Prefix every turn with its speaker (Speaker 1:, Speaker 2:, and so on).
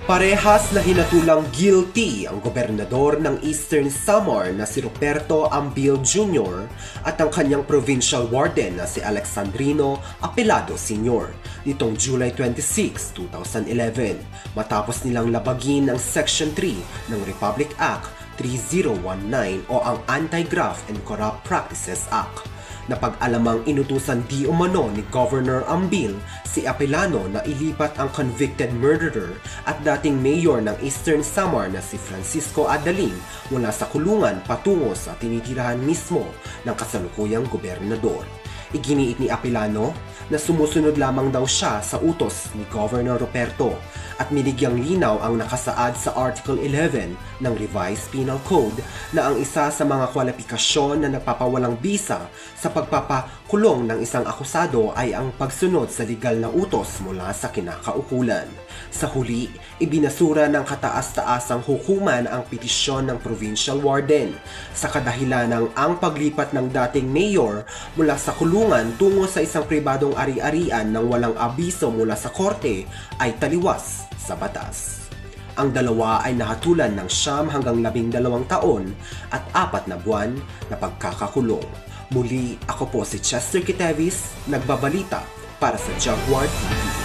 Speaker 1: Parehas na hinatulang guilty ang gobernador ng Eastern Samar na si Ruperto Ambil Jr. at ang kanyang provincial warden na si Alexandrino Apelado Sr. nitong July 26, 2011 matapos nilang labagin ang Section 3 ng Republic Act 3019 o ang Anti-Graft and Corrupt Practices Act. Napag-alamang inutusan di umano ni Governor Ambil si Apelano na ilipat ang convicted murderer at dating mayor ng Eastern Samar na si Francisco Adaling mula sa kulungan patungo sa tinitirahan mismo ng kasalukuyang gobernador. Iginiit ni Apelano na sumusunod lamang daw siya sa utos ni Governor Ruperto at binigyang linaw ang nakasaad sa Article 11 ng Revised Penal Code na ang isa sa mga kwalifikasyon na nagpapawalang bisa sa pagpapakulong ng isang akusado ay ang pagsunod sa legal na utos mula sa kinakaukulan. Sa huli, ibinasura ng kataas-taasang hukuman ang petisyon ng provincial warden sa kadahilan ng ang paglipat ng dating mayor mula sa kulungan tungo sa isang pribadong ari-arian ng walang abiso mula sa korte ay taliwas sa batas. Ang dalawa ay nahatulan ng 9 hanggang 12 taon at 4 na buwan na pagkakakulong. Muli, ako po si Chester Kitevis, nagbabalita para sa Jaguar TV.